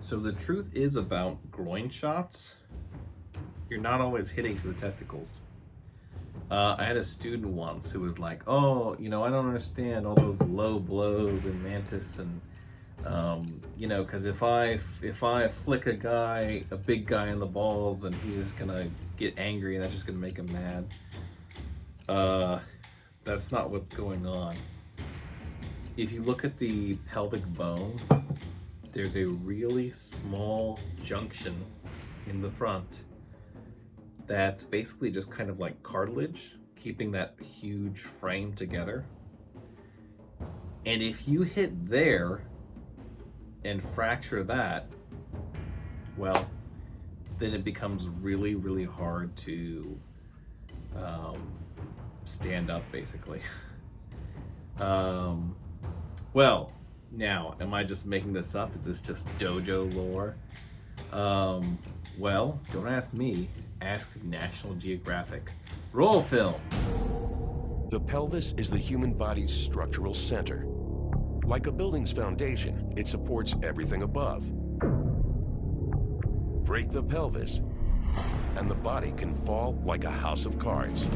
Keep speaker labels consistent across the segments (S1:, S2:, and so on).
S1: So the truth is about groin shots, you're not always hitting to the testicles. I had a student once who was like, "Oh, I don't understand all those low blows in Mantis, and because if I flick a big guy in the balls, and he's just gonna get angry, and that's just gonna make him mad." That's not what's going on. If you look at the pelvic bone, there's a really small junction in the front that's basically just kind of like cartilage, keeping that huge frame together. And if you hit there and fracture that, well, then it becomes really, really hard to stand up, basically. Well, now, am I just making this up? Is this just dojo lore? Well, don't ask me. Ask National Geographic. Roll film.
S2: The pelvis is the human body's structural center. Like a building's foundation, it supports everything above. Break the pelvis, and the body can fall like a house of cards.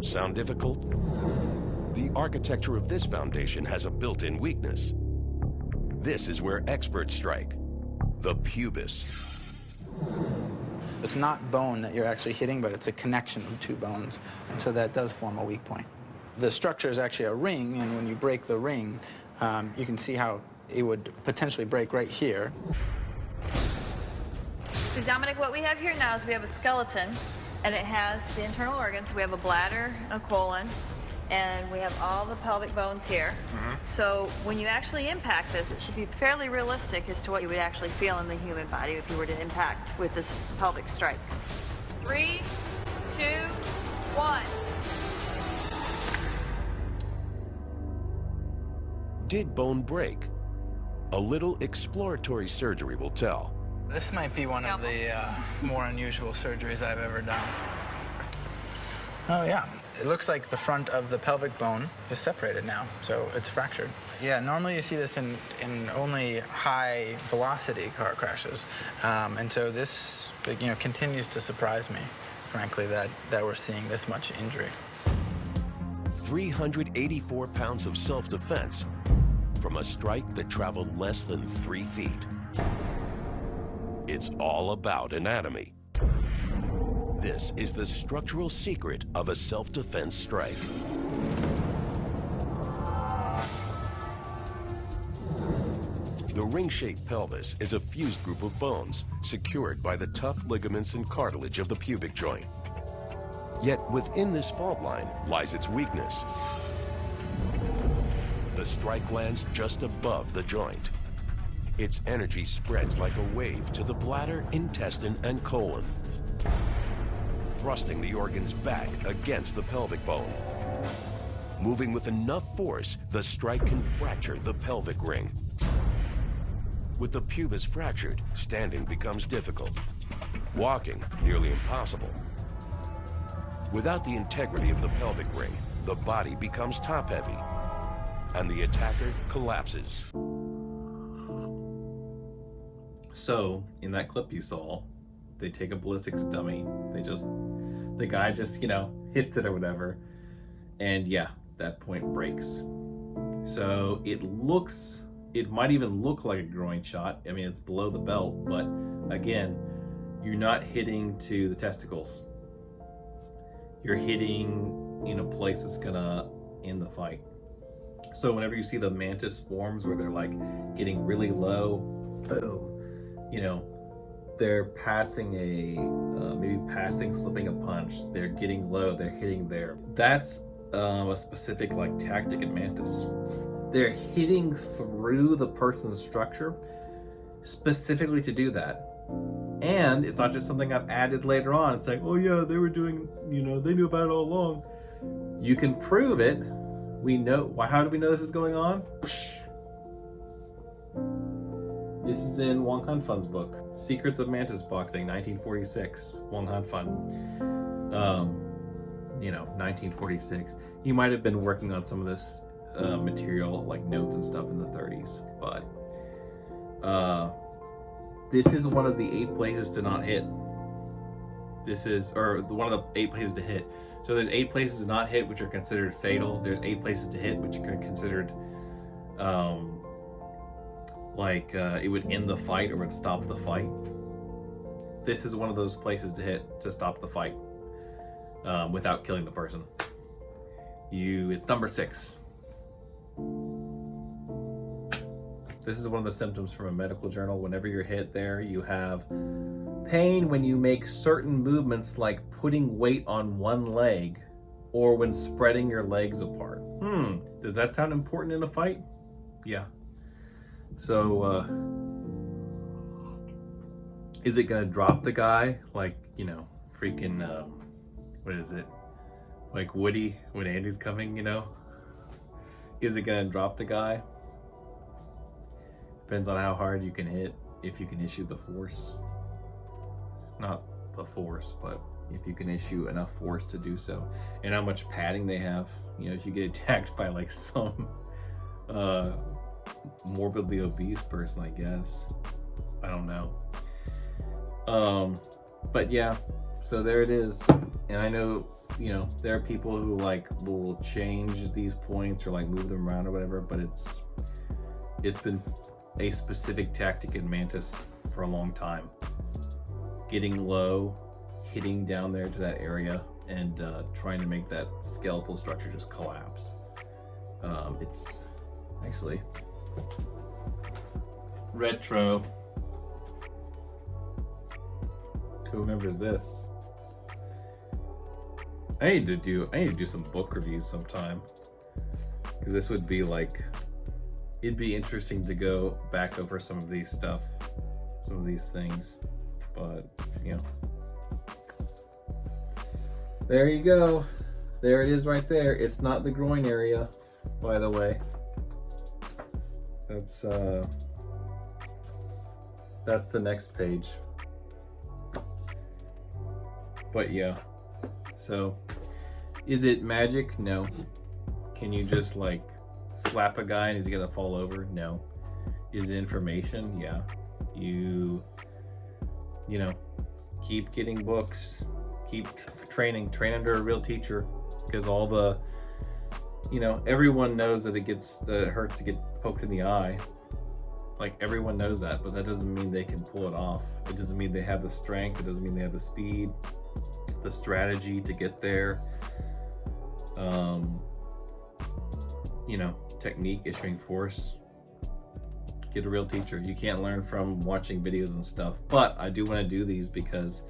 S2: Sound difficult? The architecture of this foundation has a built-in weakness. This is where experts strike. The pubis.
S3: It's not bone that you're actually hitting, but it's a connection of two bones, and so that does form a weak point. The structure is actually a ring, and when you break the ring, you can see how it would potentially break right here.
S4: So Dominic, what we have here now is we have a skeleton, and it has the internal organs. We have a bladder, a colon, and we have all the pelvic bones here. So when you actually impact this, it should be fairly realistic as to what you would actually feel in the human body if you were to impact with this pelvic strike. 3, 2, 1.
S2: Did bone break? A little exploratory surgery will tell.
S3: This might be one of the more unusual surgeries I've ever done. Oh, yeah. It looks like the front of the pelvic bone is separated now, so it's fractured. Yeah, normally you see this in only high-velocity car crashes, and so this, continues to surprise me, frankly, that we're seeing this much injury.
S2: 384 pounds of self-defense from a strike that traveled less than 3 feet. It's all about anatomy. This is the structural secret of a self-defense strike. The ring-shaped pelvis is a fused group of bones secured by the tough ligaments and cartilage of the pubic joint. Yet within this fault line lies its weakness. The strike lands just above the joint. Its energy spreads like a wave to the bladder, intestine, and colon, thrusting the organs back against the pelvic bone. Moving with enough force, the strike can fracture the pelvic ring. With the pubis fractured, standing becomes difficult. Walking, nearly impossible. Without the integrity of the pelvic ring, the body becomes top-heavy, and the attacker collapses.
S1: So, in that clip you saw, they take a ballistics dummy, the guy just, hits it or whatever, and yeah, that point breaks. So it might even look like a groin shot. I mean, it's below the belt, but again, you're not hitting to the testicles. You're hitting in a place that's gonna end the fight. So whenever you see the Mantis forms where they're like getting really low, boom, they're passing slipping a punch, they're getting low, they're hitting there. That's a specific tactic in Mantis. They're hitting through the person's structure specifically to do that. And it's not just something I've added later on. It's like, oh yeah, they were doing, they knew about it all along. You can prove it. We know. How do we know this is going on? This is in Wong Han Fun's book, Secrets of Mantis Boxing, 1946. Wong Han Fun. 1946. He might have been working on some of this material, like notes and stuff in the 30s, but This is one of the 8 places to not hit. This is, or one of the 8 places to hit. So there's 8 places to not hit, which are considered fatal. There's 8 places to hit, which are considered, it would end the fight or would stop the fight. This is one of those places to hit to stop the fight, without killing the person. It's number 6. This is one of the symptoms from a medical journal. Whenever you're hit there, you have pain when you make certain movements like putting weight on one leg or when spreading your legs apart. Does that sound important in a fight? Yeah. So, is it gonna drop the guy? Like, freaking, what is it? Like Woody when Andy's coming, Is it gonna drop the guy? Depends on how hard you can hit, if you can issue the force. Not the force, but if you can issue enough force to do so. And how much padding they have. If you get attacked by like some morbidly obese person, I guess. I don't know. But yeah, so there it is. And I know, there are people who will change these points or move them around or whatever, but it's been a specific tactic in Mantis for a long time. Getting low, hitting down there to that area, and trying to make that skeletal structure just collapse. It's actually retro. Who remembers this? I need to do some book reviews sometime, because this would be it'd be interesting to go back over some of these things, but there you go. There it is right there. It's not the groin area, by the way. That's the next page. But yeah, so is it magic? No. Can you just slap a guy and is he gonna fall over? No. Is it information? Yeah. You keep getting books, keep train under a real teacher, because all the everyone knows that it hurts to get poked in the eye. Everyone knows that, but that doesn't mean they can pull it off. It doesn't mean they have the strength. It doesn't mean they have the speed, the strategy to get there. Technique, issuing force. Get a real teacher. You can't learn from watching videos and stuff, but I do want to do these because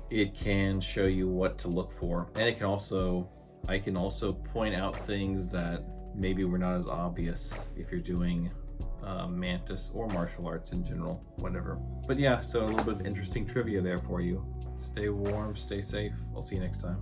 S1: it can show you what to look for, and I can also point out things that maybe were not as obvious if you're doing Mantis or martial arts in general, whatever. But yeah, so a little bit of interesting trivia there for you. Stay warm, stay safe. I'll see you next time.